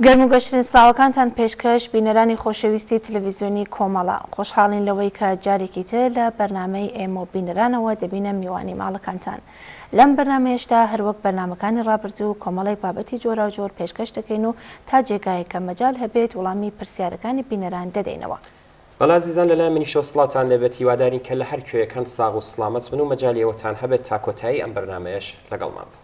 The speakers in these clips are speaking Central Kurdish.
گەرم و گەشتن سلااوەکانتان پێشکەش بینەرانی خۆشەویستی تەلەڤیزیۆنی کۆمەڵە خۆشحاڵین لەوەی کە جارێکی تر لە بەرنامەی ئێمە بینەرانەوە دەبینە میوانی ماڵەکانتان. لەم بەرنمەیەشدا هەروەک بەرنامەکانی ڕابردوو کۆمەڵی بابەتی جۆرا و جۆر پێشکەش دەکەین و تا جێگایەکە مەجال هەبێت وەڵامی پرسیارەکانی بینەران دەدەینەوە. بەڵازیزان لەلای منیشەوە سڵاتان لەبێت هیوادارین کە لە هەر کوێیەکان ساغ و سڵامەت بن و مەجالی ئەوەتان هەبێت تا کۆتایی ئەم بەرنامەیەش لەگەڵمان بن.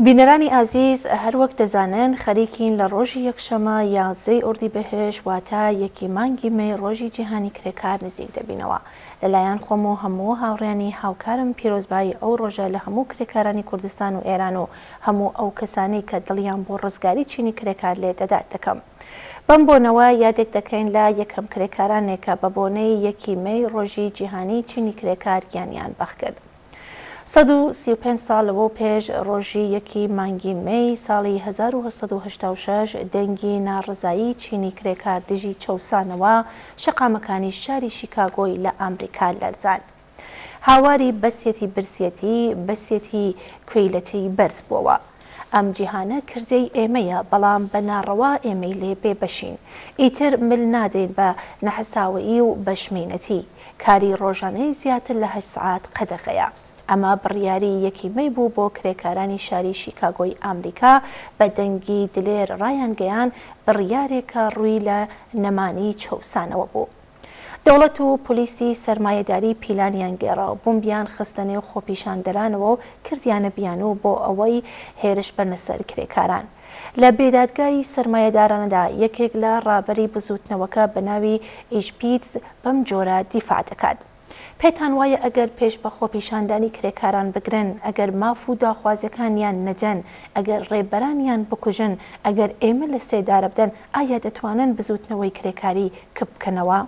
بینەرانی ئازیز هەروەک دەزانن خەریکین لە ڕۆژی یەکشەمە 11 ئوردیبەهێش واتە یەکی مانگی مەی ڕۆژی جیهانی کرێکار نزیک دەبینەوە. لەلایەن خۆم و هەموو هاوڕێیانی هاوکارم پیرۆزبایی ئەو ڕۆژە لە هەموو کرێکارانی کوردستان و ئێران و هەموو ئەو کەسانەی کە دڵیان بۆ ڕزگاری چینی کرێکار لێ دەدات دەکەم. بەم بۆنەوە یادێک دەکەین لە یەکەم کرێکارانێکە بە بۆنەی یەکی مەی ڕۆژی جیهانی چینی کرێکار گیانیان بەخ کرد. 135 ساڵ لەوە پێش ڕۆژی یەکی مانگی مەی ساڵی 1986 دەنگی ناڕزایی چینی کرێکار دژی چەوسانەوە شەقامەکانی شاری شیکاگۆی لە ئەمریکا لەرزان. هاواری بەسێتی برسێتی بەسێتی کوێیلەتی بەرز بووەوە. ئەم جیهانە کردەی ئێمەیە بەڵام بە ناڕەوا ئێمەی لێ بێبەشین ئیتر مل نادەین بە نەحەساوایی و بەشمێنەتی کاری ڕۆژانەی زیاتر لە 8 سعات قەدەغەیە. ئەمە بڕیاری یەکی مەی بوو بۆ کرێکارانی شاری شیکاگۆی ئامریکا بە دەنگی دلێر ڕایان گەیان بڕیارێکە ڕووی لە نەمانی چەوسانەوە بوو. دەوڵەت و پلیسی سەرمایەداری پیلانیان گێڕا و بۆمبیان خستە نێو خۆپیشاندەرانەوە و کردیانە بیانوو بۆ ئەوەی هێرش بەرنە سەر کرێکاران. لە بێدادگای سەرمایەدارانەدا یەکێک لە ڕابەری بزوتنەوەکە بە ناوی ئیشپیتز بەم جۆرە دیفاع دەکات. پێتان وایە ئەگەر پێش بە خۆپیشاندانی کرێکاران بگرن، ئەگەر ماف و داخوازەکانیان نەدەن، ئەگەر ڕێبەرانیان بکوژن، ئەگەر ئێمە لە سێدارە بدەن، ئایا دەتوانن بزوتنەوەی کرێکاری بکەنەوە؟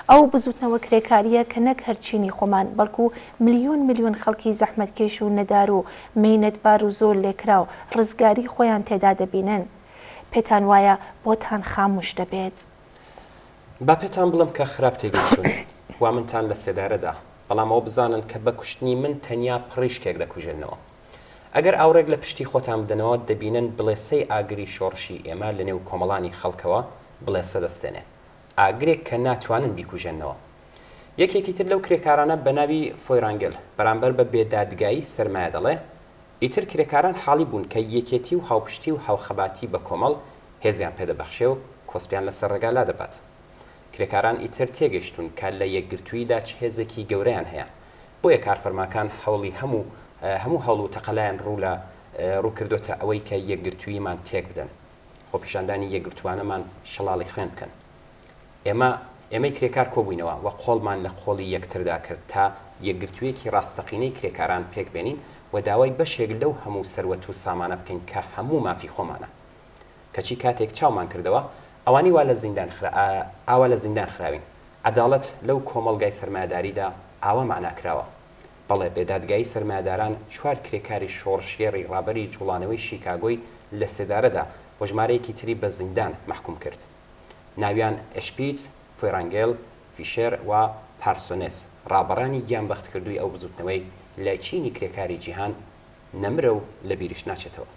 ئەو بزوتنەوە کرێکاریە کە نەک هەرچینی خۆمان بەڵکو ملیۆن خەڵکی زەحمەتکێش و نەدار و مەینەتبار و زۆر لێکرا و ڕزگاری خۆیان تێدا دەبینن. پێتان وایە بۆتان خاموش دەبێت؟ با پێتان بڵم کە خراپ تێگەیشتون وا منتان لە سێدارەدا، بەڵام ئەو بزانن کە بە کوشتنی من تەنیا پڕیشکێک دەکوژێنەوە. ئەگەر ئاورێک لە پشتی خۆتان بدەنەوە دەبینن بڵێسەی ئاگری شۆڕشی ئێمە لە نێو کۆمەڵانی خەڵکەوە بڵێسە دەستێنێ، ئاگرێک کە ناتوانن بیکوژێنەوە. یەکێکی تر لەو کرێکارانە بە ناوی فۆیرانگل بەرامبەر بە بێدادگایی سەرمایە دەڵێ ئیتر کرێکاران حاڵی بوون کە یەکێتی و هاوپشتی و هاوخەباتی بە کۆمەڵ هێزیان پێدەبەخشێ و کۆسپیان لەسەر ڕێگا لا دەبات. کرێکاران ئیتر تێگەیشتون کە لە یەکگرتوویدا چ هێزێکی گەورەیان هەیە، بۆیە کارفەرماکان هەوڵی هەموو هەوڵ و تەقەلایان ڕووکردوتە ئەوەی کە یەکگرتوویمان تێک بدەن، خۆپیشاندانی یەکگرتوانەمان شەڵاڵی خوێن بکەن. ئێمەی کرێکار کۆبووینەوە و قۆڵمان لە قۆڵی یەکتردا کرد تا یەکگرتوویەکی ڕاستەقینەی کرێکاران پێک بێنین و داوای بەشێک لەو هەموو سەروەت و سامانە بکەین کە هەموو مافی خۆمانە. کەچی کاتێک چاومان کردەوە ئەوانی ئاوا لە زیندان خراوین. عەداڵەت لەو کۆمەڵگای سەرمایەداریدا ئاوا معناکراوە. بەڵێ بێدادگایی سەرمایەداران 4 کرێکاری شۆڕشێڕی ڕابەری جوڵانەوەی شیکاگۆی لە سێدارەدا و ژمارەیەکی تری بە زیندان مەحکوم کرد. ناویان ئەشپیت، فۆیرانگێل، فیشێر و پارسۆنێس ڕابەرانی گیانبەخت کردووی ئەو بزوتنەوەی لە چینی کرێکاری جیهان نەمرە و لە بیریش ناچێتەوە.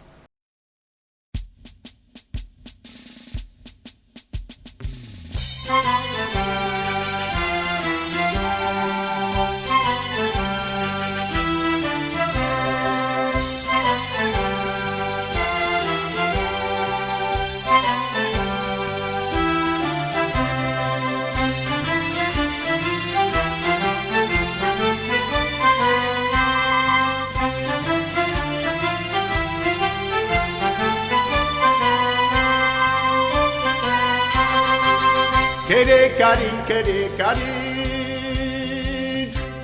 کرێکارین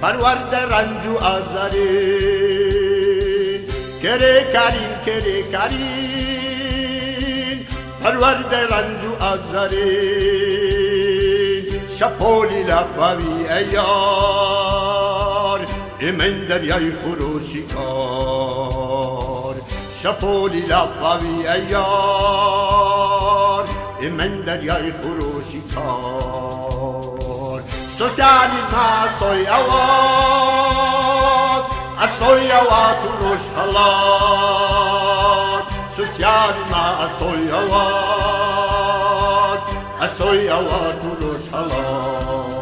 پەروەردە ڕەنج و ئازارین، کرێکارین پەروەردە ڕەنج و ئازارین، شەپۆلی لافاوی ئەیار ئێمەین دەریای خۆرۆشی کار، شەپۆلی لافاوی ئەیار ئێمەین دەریای خۆرۆشی کار. سۆسیالیزمە ئەسۆی ئەوات و ڕۆژهەڵات، سۆسیالیزمە ئەسۆی ئەوات و ڕۆژهەڵات.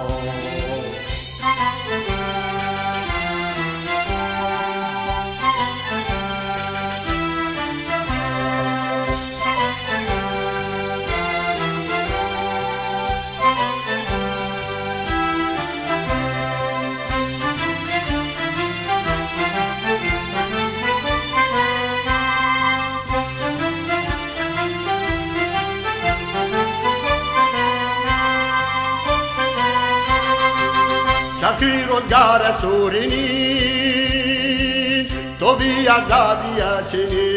چاکی ڕۆزگارە سوورینی تۆ بیازادیە چینی،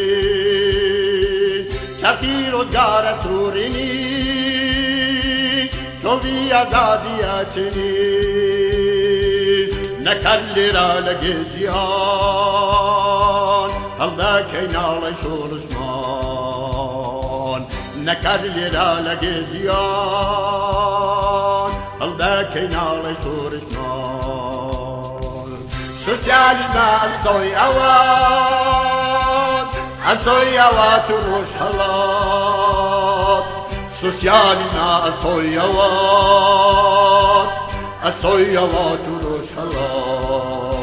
چاکی ڕۆزگارە سوورینی تۆ بیازادیە چینی، نەکەر لێرە لە گێجیان هەڵدەکەی ناڵی شۆڕشمان، نەکەر لێرە لە گێجیان هەڵدەکەی ناڵی شۆڕشمان. سۆسیالیزمە ئەسۆی ئەوات ئەسۆیەوات و ڕۆژهەڵات سوسیالینا ئەسۆیەوات و ڕۆژهەڵات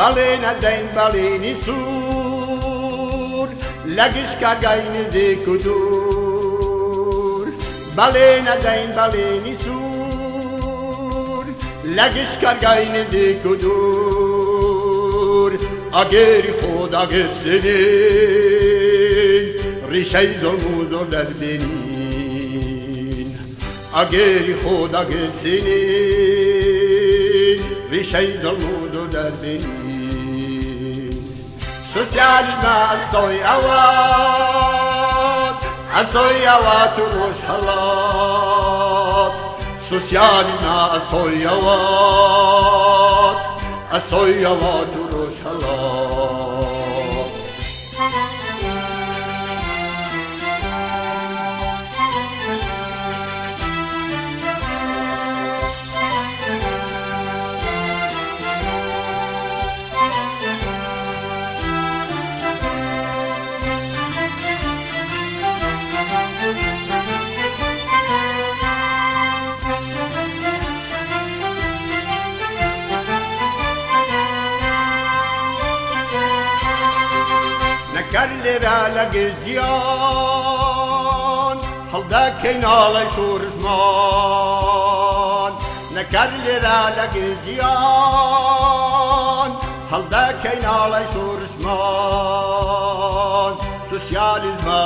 بەڵێنە دەین بەڵێنی سوور لە گشتکارگای نزیک و دوور بەڵێنە دەین بەڵێنی سوور لە گشتکارگای نزیک و دوور ئەگەری خۆت ئەگەرسێنێ ڕیشەی زۆڵم و زۆر دەربێنین ئەگەری خۆت ئەگەرسێنێ ڕیشەی زۆڵم و زۆر دەربێنین سوسیالیزمە ئەسۆیەوات و ڕۆژهەڵات سوسیالیزمە ئەسۆیەوات و ڕۆژهەڵات نەکەر لێرە لەگەڵ جیان هەڵدەکەی ناڵە شوورژمان نەکەر لێرە لەگەڵ جیان هەڵدەکەی ناڵە شوورژمان سوسیالیزمە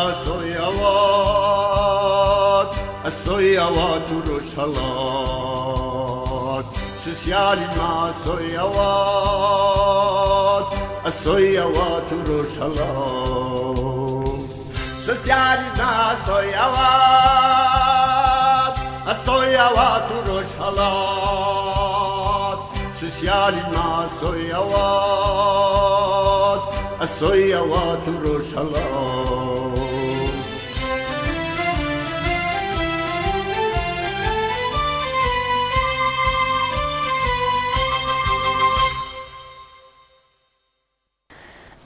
ئەسۆیەوات و ڕۆژهەڵات سوسیالیزمە ئەسۆیەوات و ڕۆژهەڵات سوسیالیزمە ئەسۆیەوات و ڕۆژهەڵات سوسیالیزمە ئەسۆیەوات و ڕۆژهەڵات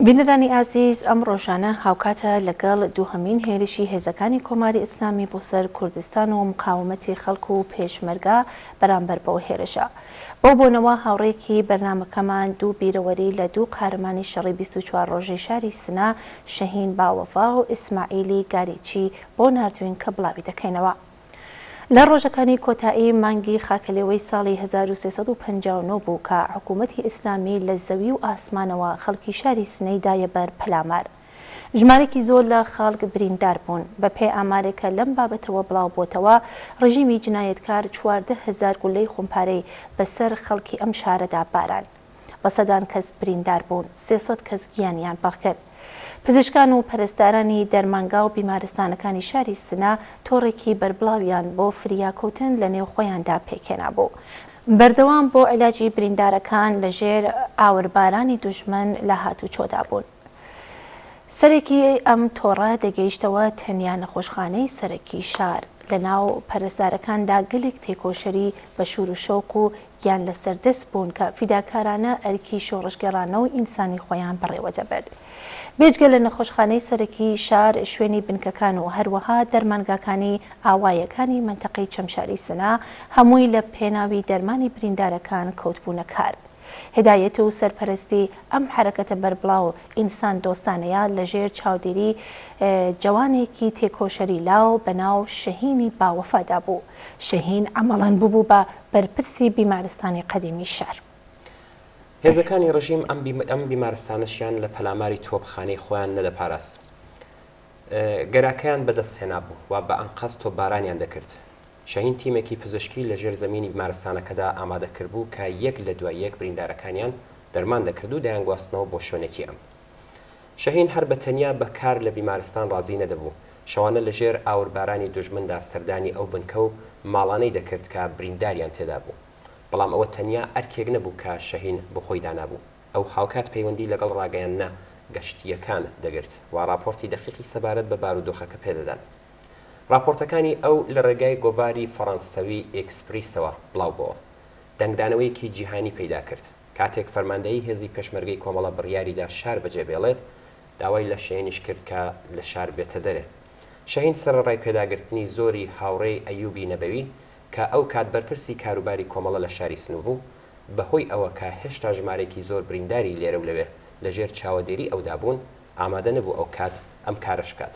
بینەرانی ئازیز ئەم ڕۆژانە هاوکاتە لەگەڵ دووهەمین هێرشی هێزەکانی کۆماری ئیسلامی بۆ سەر کوردستان و مقاومەتی خەڵک و پێشمەرگە بەرامبەر بەو هێرشە بۆ بۆنەوە هاوڕێکی بەرنامەکەمان دوو بیرەوەری لە دوو قارەمانی شەڕی 24 ڕۆژەی شاری سنە شەهین باوەفا و ئیسماعیلی گاریچی بۆ نردوین کە بڵاوی دەکەینەوە. لە ڕۆژەکانی کۆتایی مانگی خاکەلێوەی ساڵی 1359 بوو کە حکوومەتی ئیسلامی لە زەوی و ئاسمانەوە خەڵکی شاری سنەی دایە بەر پەلامار. ژمارێکی زۆر لە خەڵک بریندار بوون بە پێ ئامارێکە لەم بابەتەوە بڵاو بۆتەوە ڕژیمی جنایەتکار 14,000 گولەی خۆمپارەی بەسەر خەڵکی ئەم شارەدا باران. بە سەدان کەس بریندار بوون 300 کەس گیانیان بەخکرد. پزیشکان و پەرستارانی دەرمانگا و بیمارستانەکانی شاری سنە تۆڕێکی بەربڵاویان بۆ فریاکەوتن لە نێو خۆیاندا پێکێنابوو. بەردەوام بۆ عیلاجی بریندارەکان لەژێر ئاوربارانی دوژمن لە هاتوچۆدا بوون. سەرێکی ئەم تۆڕە دەگەیشتەوە تەنیا نەخۆشخانەی سەرەکی شار لە ناو پەرستارەکاندا گەلێک تێکۆشەری بە شور و شەوق و یان لەسەردەست بوون کە فیداکارانە ئەرکی شۆڕشگەڕانە و ئینسانی خۆیان بەڕێوە دەبێت. بێجگە لە نەخۆشخانەی سەرەکی شار شوێنی بنکەکان و هەروەها دەرمانگاکانی ئاوایەکانی منتەقەی چەمشاری سنە هەمووی لە پێناوی دەرمانی بریندارەکان کەوتبوونە کار. هدایەت و سەرپەرستی ئەم حرەکەتە بەربڵاو ئینسان دۆستانەیە لەژێر چاودێری جوانێکی تێکۆشەری لاو بەناو شەهینی باوەفادا بوو. شەهین عەمەڵەن بوو بە بەرپرسی بیمارستانی قەدیمی شار. هێزەکانی ڕژیم ئەم بیمارستانەشیان لە پەلاماری تۆپخانەی خۆیان نەدەپاراست. گەراکەیان بەدەستهێنا بوو و بە ئەنقەس تۆپبارانیان دەکرد. شەهین تیمێکی پزیشکی لە ژێر زەمینی بیمارستانەکەدا ئامادەکرد بوو کە یەک لە دوای یەک بریندارەکانیان دەرمان دەکرد و دەیانگواستنەوە بۆ شوێنێکی ئەم. شەهین هەر بە تەنیا بەکار لە بیمارستان ڕازی نەدەبوو، شەوانە لەژێر ئاوربارانی دوژمندا سەردانی ئەو بنکە و ماڵانەی دەکرد کە برینداریان تێدا بوو. بەڵام ئەوە تەنیا ئەرکێک نەبوو کە شەهین بخۆی دانابوو، ئەو هاوکات پەیوەندی لەگەڵ ڕاگەیاندنە گەشتیەکان دەگرت و راپۆرتی دەقیقی سەبارەت بە بارودۆخەکە پێدەدان. راپۆرتەکانی ئەو لە ڕێگای گۆڤاری فەڕەنسەوی ئێکسپریسەوە بڵاو بووە. دەنگدانەوەیەکی جیهانی پەیدا کرد. کاتێک فەرماندەیی هێزی پێشمەرگەی کۆمەڵە بڕیاریدا شار بەجێبێڵێت، داوای لە شەهینیش کرد کە لە شار بێتە دەرێ. شەهین سەرڕای پێداگرتنی زۆری هاوڕێی ئەیوبی نەبەوی کە ئەو کات بەرپرسی کاروباری کۆمەڵە لە شاری سنوو بوو، بەهۆی ئەوە کە هێشتا ژمارێکی زۆر برینداری لێرە و لەوێ لەژێر چاوەدێری ئەودا بوون، ئامادە نەبوو ئەو کات ئەم کارەش بکات.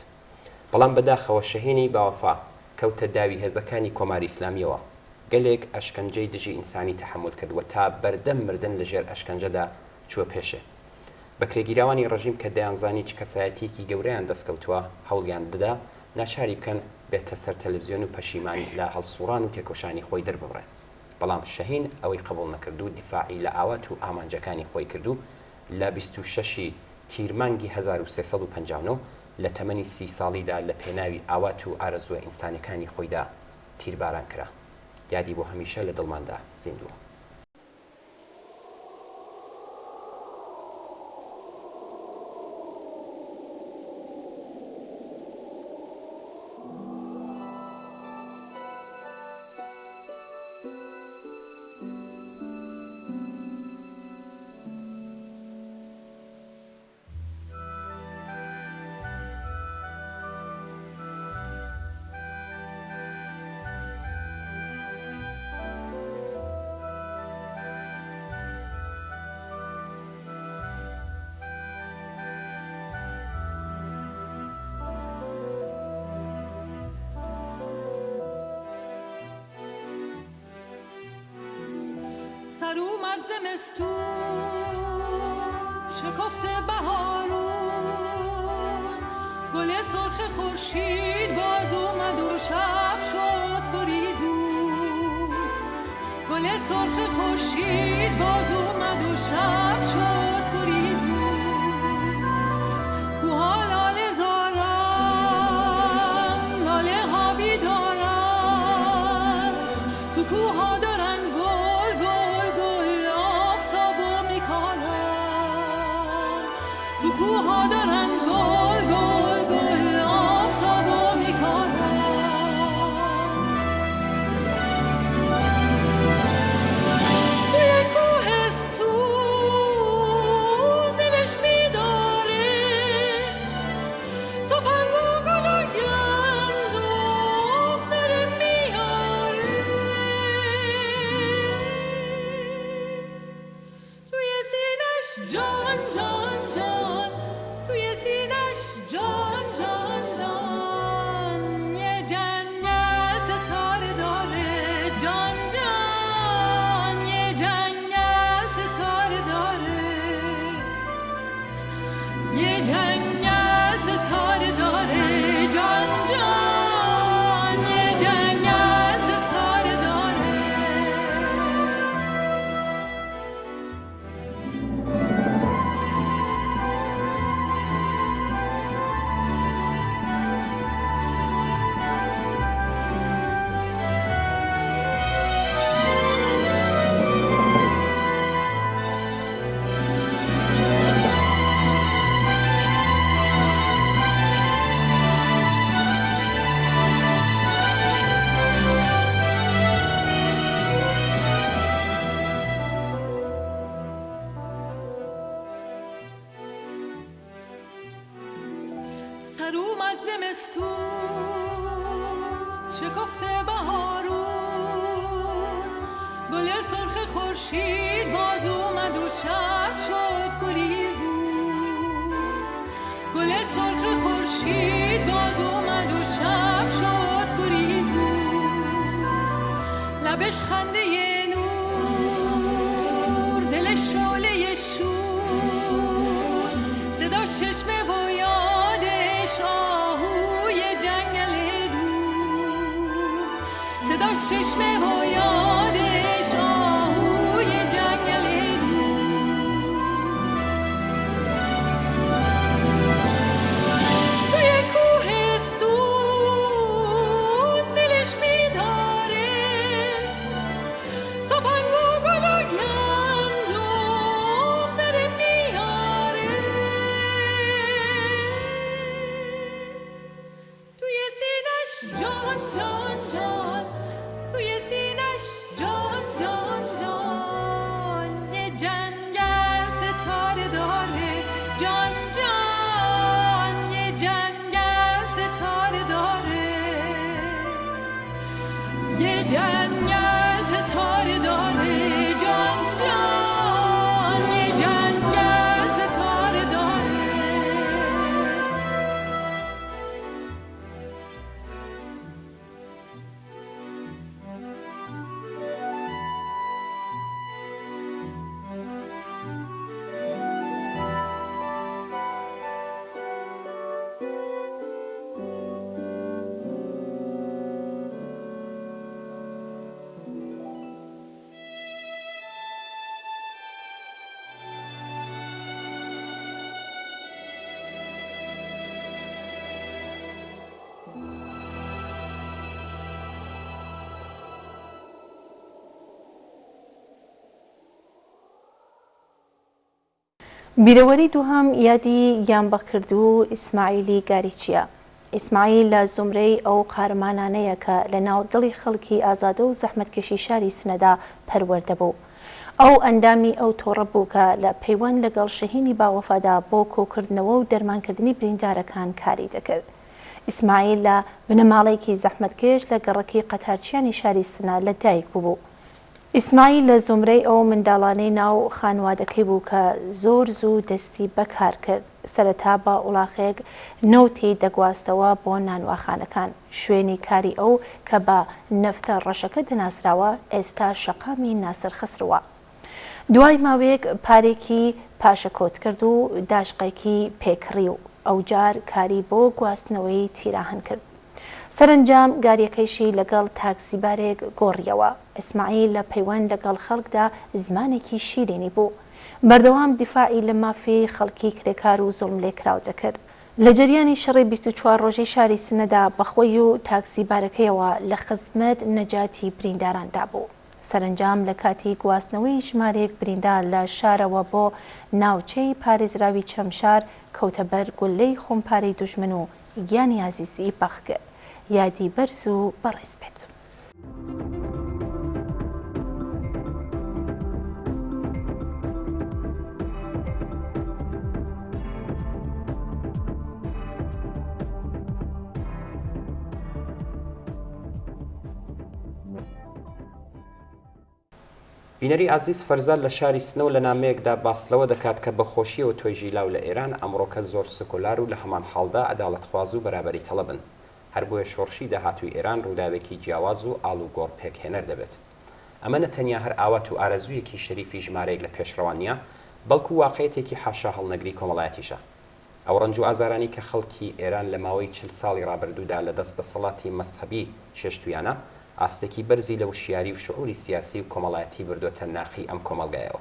بەڵام بەداخەوە شەهینی باوەفا کەوتە داوی هێزەکانی کۆماری ئیسلامیەوە، گەلێک ئەشکەنجەی دژی ئینسانی تەحمل کردووە تا بەردەم مردن لەژێر ئەشکەنجەدا چووە پێشێ. بەکرێگیراوانی ڕژیم کە دەیانزانی چ کەسایەتیەکی گەورەیان دەستکەوتووە هەوڵیان دەدا ناچاری بکەن بێتە سەر تەلەڤیزیۆن و پەشیمان لە هەڵسوڕان و تێکۆشانی خۆی دەربڕێ. بەڵام شەهین ئەوەی قبول نەکرد و دیفاعی لە ئاوات و ئامانجەکانی خۆی کردو لە 26 تیرمانگی 1359 لە تەمەنی 30 ساڵیدا لە پێناوی ئاوات و ئارەزووە ئینسانەکانی خۆیدا تیرباران کرا. یادی بۆ هەمیشە لە دڵماندا زیندووە. سر اومد زمستون شکفته بهارون، گل سرخ خورشید باز اومد و شب شد گریزون. گل سرخ خورشید باز اومد و شب شد گریزون. کوها لاله زارن، لاله ها بیدارن، تو کوها دارن کوها دارن گل گل گل آفتابو میکنن. توی کوهستون دلش میداره تفنگ و گل و گندم داره میاره. توی سینش جان جان جان، توی سینش جان جان جان، یه جنگل ستاره داره. جان جان یه جنگل ستاره داره. یه جنگل ستاره داره. جان جان یه جنگل ستاره داره. سر اومد زمستون شکفته بهارون، گل سرخ خورشید باز اومد و شب شد گریزون. گل سرخ خورشید باز اومد و شب شد گریزون. لبش خنده نور، دلش شعله شور، صداش چشمه و یادش آهوی جنگل دور. صداش چشمه و یادش آهوی جنگل دور. جنگل ستاره داره جان جان یه جنگل ستاره داره بیرەوەری دووهەم یادی یانبەکردوو ئیسماعیلی گاریچیە. ئیسماعیل لە زمرەی ئەو قارمانانەیە کە لە ناو دڵی خەڵکی ئازادە و زەحمەتکێشی شاری سنەدا پەروەردەبوو. ئەو ئەندامی ئەو تۆڕە بوو کە لە پەیوەند لەگەڵ شەهینی باوەفادا بۆ کۆکردنەوە و دەرمانکردنی بریندارەکان کاری دەکرد. ئیسماعیل لە بنەماڵەیەکی زەحمەتکێش لە گەڕەکی قەتارچیانی شاری سنە لەدایک بوو. ئیسماعیل لە زمرەی ئەو منداڵانەی ناو خانوادەکەی بوو کە زۆر زوو دەستی بەکار کرد. سەرەتا بە وڵاغێک نەوتی دەگواستەوە بۆ نانواخانەکان. شوێنی کاری ئەو کە بە نەفتە ڕەشەکە دەناسراوە ئێستا شەقامی ناسر خسرەوە. دوای ماوەیەک پارێکی پاشەکۆت کرد و داشقێکی پێکڕی و ئەوجار کاری بۆ گواستنەوەی تیراهن کرد. سەرنجام گاریەکەیشی لەگەڵ تاکسیبارێک گۆڕیەوە. ئیسماعیل لە پەیوەند لەگەڵ خەڵکدا زمانێکی شیرینی بوو. بەردەوام دیفاعی لە مافی خەڵکی کرێکار و زوڵم لێکراو دەکرد. لە جریانی شەڕی 24 ڕۆژەی شاری سنەدا بەخۆی و تاکسیبارەکەیەوە لە خزمەت نەجاتی برینداراندا بوو. سەرنجام لە کاتی گواستنەوەی ژمارێک بریندار لە شارەوە بۆ ناوچەی پارێزراوی چەمشار کەوتەبەر گولەی خۆمپارەی دوژمن و گیانی عزیزی بەخ کرد. یادی بەرز و بەڕێز بێت. بینەری ئازیز فەرزاد لە شاری سنە و لە نامەیەکدا باسلەوە دەکات کە بەخۆشیەوە توێژی لاو لە ئێران ئەمڕۆکە زۆر سکولار و لە هەمان حاڵدا عەداڵەتخواز و بەرابەری تەڵەبن. هەر بۆیە شۆڕشی داهاتووی ئێران ڕووداوێکی جیاواز و ئاڵوگۆڕ پێکهێنەر دەبێت. ئەمە نەتەنیا هەر ئاوات و ئارەزوویەکی شەریفی ژمارەیەک لە پێشڕەوە نیە، بەڵکو واقعەتێکی حاشا هەڵنەگری کۆمەڵایەتیشە. ئەو ڕەنج و ئازارانی کە خەڵکی ئێران لە ماوەی 40 ساڵی ڕابردوودا لە دەست دەسەڵاتی مەزهەبی شێشتویانە ئاستێکی بەرزی لە وشیاری و شعوری سیاسی و کۆمەڵایەتی بردوۆتە ناخی ئەم کۆمەلگایەوە.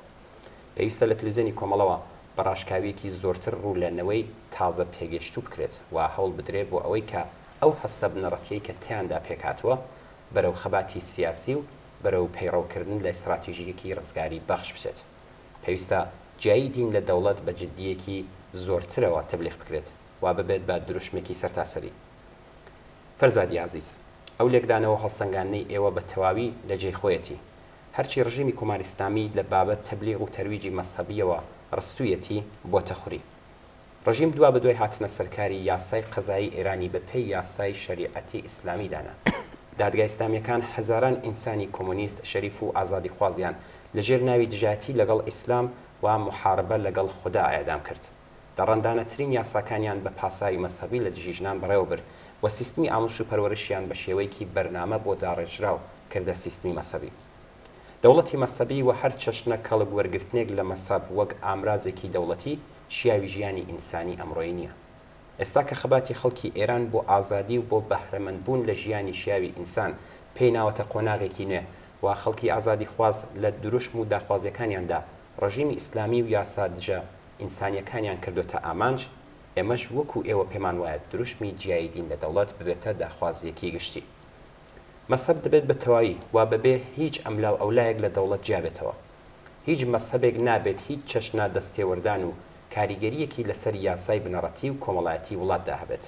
پێویستە لە تەلەڤیزیۆنی کۆمەڵەوە بە ڕاشکاویەکی زۆرتر ڕوو لەنەوەی تازە پێگەشتوو بکرێت و هەوڵ بدرێت بۆ ئەوەی کە ئەو هەستە بنەڕەتیەی کە تیاندا پێکاتوە بەرەو خەباتی سیاسی و بەرەو پەیڕەوکردن لە استراتیژیەکی ڕزگاری بەخش بچێت. پێویستە جیایی دین لە دەوڵەت بە جددیەکی زۆرترەوە تبلیغ بکرێت و ببێت بە دروشمێکی سەرتاسەری. فەرزادی عزیز، ئەو لێکدانەوە هەڵسەنگانەی ئێوە بە تەواوی لە جێی خۆیەتی. هەرچی ڕژیمی کوماریستامی لە بابەت تەبلیغ و تەرویجی مەزهەبیەوە ڕستوویەتی بۆتە خوری. ڕژیم دوا بەدوای هاتنە سەرکاری یاسای قەزایی ئێرانی بەپێی یاسای شەریعەتی ئیسلامی دانا. دادگای ئیسلامیەکان هەزاران ئینسانی کۆمۆنیست شەریف و ئازادی خوازیان لەژێر ناوی دژایەتی لەگەڵ ئیسلام و محاربە لەگەڵ خوددا ئاەدام کرد. دەڕەندانەترین یاساکانیان بە پاسایی مەزهەبی لە دژی ژنان بەڕێوە برد و سیستمی ئامۆژ و پەروەرشیان بە شێوەیەکی بەرنامە بۆ داڕێژراو کردە سیستمی مەزهەبی. دەوڵەتی مەزهەبی و هەر چەشنە کەڵک وەرگرتنێک لە مەزهەب وەک ئامرازێکی دەوڵەتی شیاوی ژیانی ئینسانی ئەمڕۆیی نییە. ئێستا کە خەباتی خەڵکی ئێران بۆ ئازادی و بۆ بەهرەمەندبوون لە ژیانی شیاوی ئینسان پێی ناوەتە قۆناغێکی نوێ و خەڵکی ئازادی خواز لە دروشم و داخوازیەکانیاندا ڕژیمی ئیسلامی و یاسا دژە ئینسانیەکانیان کردوتە ئامانج، ئێمەش وەکو ئێوە پێمان وایە دروشمی جیایی دین لە دەوڵەت ببێتە داخوازیەکی گشتی. مەزهەب دەبێت بە تەواوی و بەبێ هیچ ئەملاو ئەولایەک لە دەوڵەت جیابێتەوە. هیچ مەزهەبێک نابێت هیچ چەشنە دەستێوەردان و کاریگەریەکی لەسەر یاسای بنەڕەتی و کۆمەڵایەتی وڵاتدا هەبێت.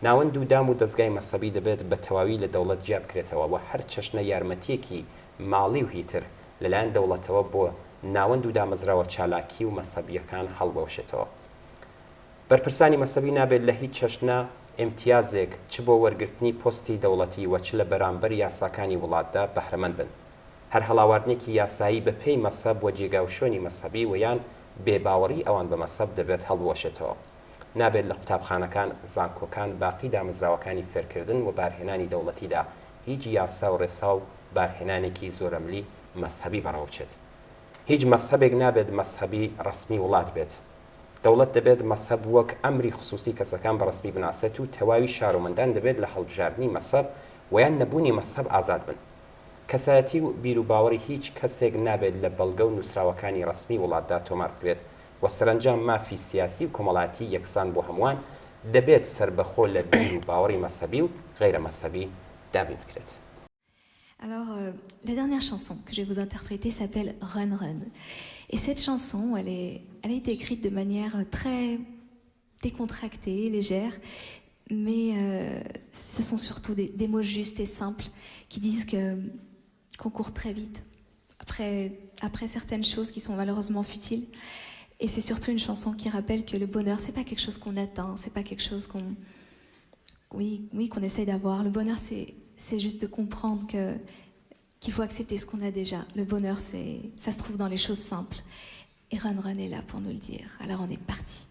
ناوەند و دام و دەستگای مەزهەبی دەبێت بە تەواوی لە دەوڵەت جیاب بکرێتەوە و هەر چەشنە یارمەتیەکی ماڵی و هیتر لەلایەن دەوڵەتەوە بۆ ناوەند و دامەزراوە چالاکی و مەزهەبیەکان هەڵبەوشێتەوە. بەرپرسانی مەزهەبی نابێت لە هیچ چەشنە ئیمتیازێک چ بۆ وەرگرتنی پۆستی دەوڵەتی وە چ لە بەرامبەر یاساکانی وڵاتدا بەهرەمەند بن هەر هەڵاواردنێکی یاسایی بە پێی مەسەب وە جێگاوشۆنی مەسەبی و یان بێباوەڕی ئەوان بە مەسەب دەبێت هەڵوەشێتەوە نابێت لە قوتابخانەکان زانکۆکان باقی دامەزراوەکانی فێرکردن و بارهێنانی دەوڵەتیدا هیچ یاسا و ڕێسا و بارهێنانێکی زۆرەملی مەسهەبی بەڕەوچێت هیچ مەسهەبێک نابێت مەسهەبی ڕسمی وڵات بێت دەوڵەت دەبێت مەسهەب وەک ئەمری خصوصی کەسەکان بە ڕسمی بناسێت و تەواوی شارۆمەندان دەبێت لە هەڵبژاردننی مەسەب ویان نەبوونی مەسهەب ئازاد بن کەسایەتی و بیر و باوەڕی هیچ کەسێک نابێت لە بەڵگە و نووسراوەکانی ڕسمی وڵاتدا تۆمار بکرێت و سەرنجام مافی سیاسی و کۆمەڵاتی یەکسان بۆ هەمووان دەبێت سربەخۆ لە بیر و باوەڕی مەسەبی و غیرە مەسەبی دابین بکرێت. Alors, la dernière chanson que je vais vous interpréter s'appelle Run Run. Et cette chanson, elle a été écrite de manière très décontractée, légère, mais ce sont surtout des mots justes et simples qui disent qu'on court très vite après certaines choses qui sont malheureusement futiles. Et c'est surtout une chanson qui rappelle que le bonheur, c'est pas quelque chose qu'on atteint, c'est pas quelque chose qu'on essaye d'avoir. Le bonheur, c'est juste de comprendre qu'il faut accepter ce qu'on a déjà. Le bonheur, ça se trouve dans les choses simples. Et Run Run est là pour nous le dire. Alors on est parti.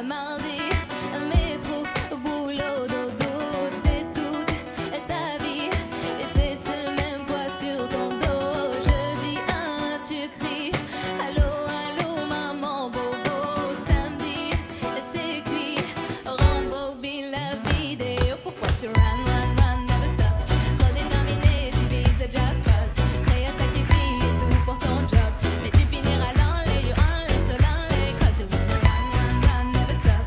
mardi, métro, boulot, dodo, c'est toute ta vie. Et c'est ce même poids sur ton dos. Je dis un, tu cries, allô, allô, maman, bobo. Samedi, c'est cuit, rembobine la vidéo. Pourquoi tu run, run, run, never stop? Trop déterminé, tu vises le jackpot. Prêt à sacrifier tout pour ton job. Mais tu finiras dans les you unless, cause you run, run, run, never stop.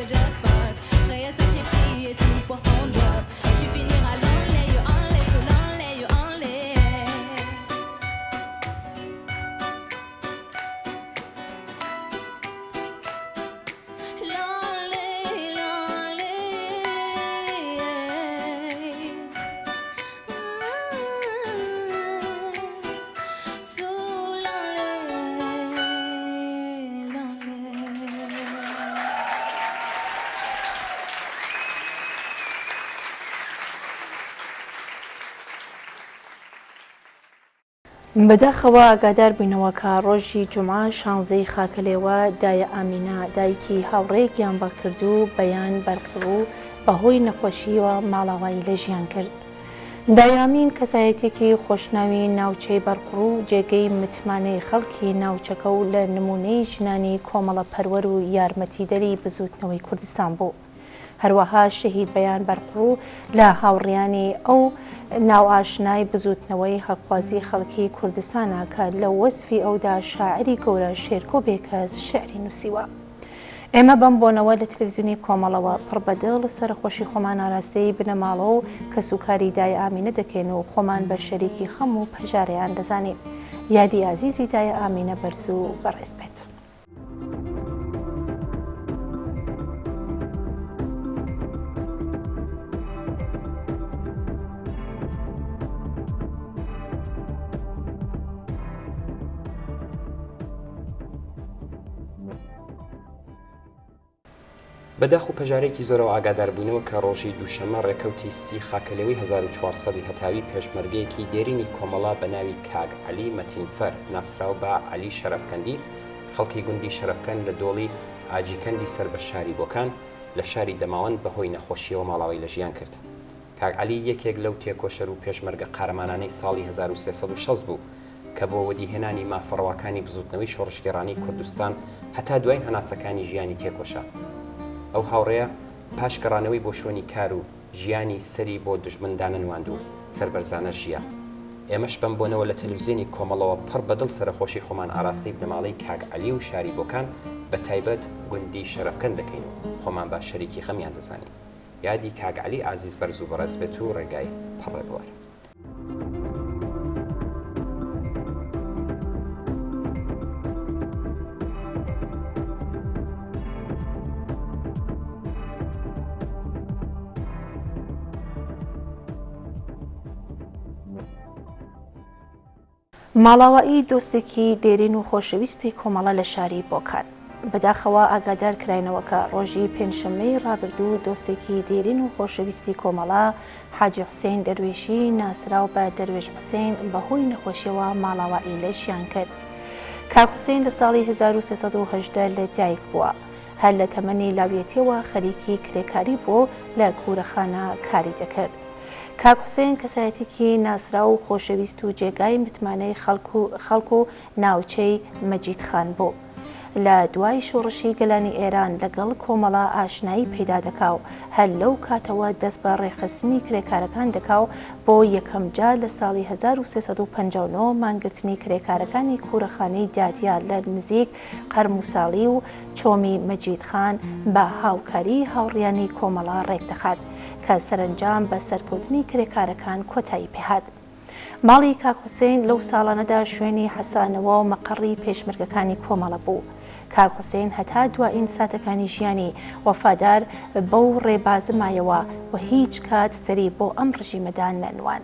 le jackpot. Prêt à sacrifier tout pour ton job. Et tu finiras dans les yeux, en les sous, dans les yeux, en les. بەداخەوە ئاگادار بووینەوە کە ڕۆژی جومعە 16 خاکەلێوە دایە ئامینە دایکی هاوڕێیەکیان بەکردو بەیان بەرکڕ و بەهۆی نەخۆشیەوە ماڵاوایی لە ژیان کرد. دایامین کەسایەتێکی خۆشناوی ناوچەی بەرقڕ و جێگەی متمانەی خەڵکی ناوچەکە و لە نمونەی ژنانی کۆمەڵە پەروەر و یارمەتیدەری بزوتنەوەی کوردستان بوو. هەروەها شەهید بەیان بەرقڕ و لە هاوڕێیانی ئەو ناوئاشنای بزوتنەوەی هەڵخوازی خەڵکی کوردستانە کە لە وەسفی ئەودا شاعری گەورە شێرکۆ بێکەس شعری نووسیوە. ئێمە بەم بۆنەوە لە تەلەڤیزیۆنی کۆمەڵەوە پڕبەدڵ سەرخۆشی خۆمان ئاراستەی بنەماڵەوە و کەسوکاری دایە ئامینە دەکەین و خۆمان بە شەریکی خەم و پەژارەیان دەزانین. یادی عزیزی دایە ئامینە بەرز و بەڕێز بێت. بەداخ و پەژارێکی زۆرەوە ئاگادار بووینەوە کە ڕۆژی دووشەمە ڕێکەوتی 30 خاکەلەوەی 1400 هەتاوی پێشمەرگەیەکی دێرینی کۆمەڵا بە ناوی کاگ عەلی مەتینفەر ناسراو بە عەلی شەرەفکەندی خەڵکی گوندی شەرەفکەند لە دۆڵی ئاجیکەندی سەر بە شاری بۆکان لە شاری دەماوەند بەهۆی نەخۆشیەوە ماڵاوی لە ژیان کرد. کاگ عەلی یەکێک لەو تێکۆشەر و پێشمەرگە قارەمانانەی ساڵی 1360 بوو کە بۆ وەدیهێنانی مافەڕەوەکانی بزوتنەوەی شۆڕشگێڕانی کوردستان هەتا دوای هەناسەکانی ژیانی تێکۆشا. ئەو هاوڕێیە پاش گەڕانەوەی بۆ شوێنی کار و ژیانی سەری بۆ دژمندانە نواند و سەربەرزانە ژیە. ئێمەش بەم بۆنەوە لە تەلەڤیزیۆنی کۆمەڵەوە پڕ بەدڵ سەرخۆشی خۆمان ئاراستەی بنەماڵەی کاگ عەلی و شاری بۆکان بە تایبەت گوندی شەرەفکەند دەکەین و خۆمان با شەریکی خەمیان دەزانین. یادی کاگ عەلی عزیز بەرز و بەڕێز بێت و ڕێگای پەڕێبوار. ماڵاوایی دۆستێکی دێرین و خۆشەویستی کۆمەڵە لە شاری بۆکان. بەداخەوە ئاگادار کراینەوە کە ڕۆژی پێنجشەممەی ڕابردوو دۆستێکی دێرین و خۆشەویستی کۆمەڵە حاجی حوسێن دەروێشی ناسراو بە دەروێش حوسێن بەهۆی نەخۆشیەوە ماڵاوایی لە ژیان کرد. کاک حوسێن لە ساڵی 1318 لە دایک بووە. هەر لە تەمەنی لاویەتیەوە خەریکی کرێکاری بوو لە کوورەخانە کاری دەکرد. کاک حوسێن کەسایەتێکی ناسرا و خۆشەویست و جێگای متمانەی خەڵک و ناوچەی مەجید خان بوو. لە دوای شۆڕشی گەلانی ئێران لەگەڵ کۆمەڵە ئاشنایی پەیدا دەکا و هەر لەو کاتەوە دەست بە ڕێخستنی کرێکارەکان دەکا و بۆ یەکەم جار لە ساڵی 1359 مانگرتنی کرێکارەکانی کوورەخانەی دادیا لە نزیک قەرموساڵی و چۆمی مەجید خان بە هاوکاری هاوڕێیانی کۆمەڵە ڕێک دەخات کە سەرنجام بە سەرکەوتنی کرێکارەکان کۆتایی پێهات. ماڵی کاک حوسێن لەو ساڵانەدا شوێنی حەسانەوە و مەقەڕی پێشمەرگەکانی کۆمەڵە بوو. کاک حوسێن هەتا دوائین ساتەکانی ژیانی وەفادار بەو ڕێبازە مایەوە و هیچ کات سەری بۆ ئەم ڕژیمەدا نەنوان.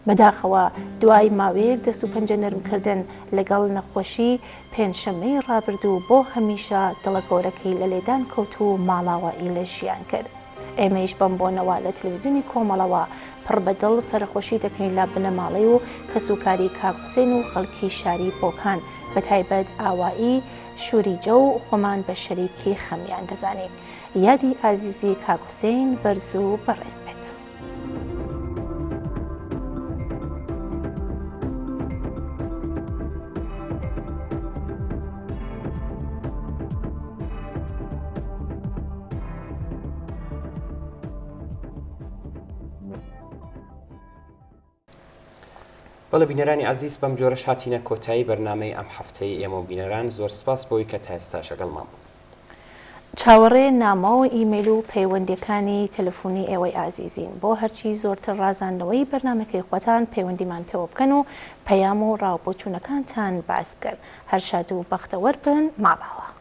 بەداخەوە دوای ماوەیەک دەست و پەنجە نەرمکردن لەگەڵ نەخۆشی پێنجشەممەی ڕابردوو بۆ هەمیشە دڵە گەورەکەی لە لێدان کەوت و ماڵاوایی لە ژیان کرد. ئێمەش بەم بۆنەوە لە تەلەڤیزیۆنی کۆمەڵەوە پڕ بەدڵ سەرخۆشی دەکەین لە بنەماڵەی و کەسوکاری کاک حوسێن و خەڵکی شاری بۆکان بە تایبەت ئاوایی شوریجە و خۆمان بە شەریکی خەمیان دەزانین. یادی ئازیزی کاک حوسێن بەرز و بەڕێز بێت. بەڵێ بینەرانی عزیز بەم جۆرەش هاتینە کۆتایی بەرنامەی ئەم هەفتەی ئێمە و بینەران زۆر سپاس بۆی کە تا ئێستا شەگەڵمان بوو. چاوەڕێ نامە و ئیمەیل و پەیوەندیەکانی تەلەفۆنی ئێوەی ئازیزین بۆ هەرچی زۆرتر ڕازاندنەوەی بەرنامەکەی خۆتان پەیوەندیمان پێوە بکەن و پەیام و ڕاوبۆچوونەکانتان باس بکەن. هەر شاد و بەختەوەر بن، ماڵەوە.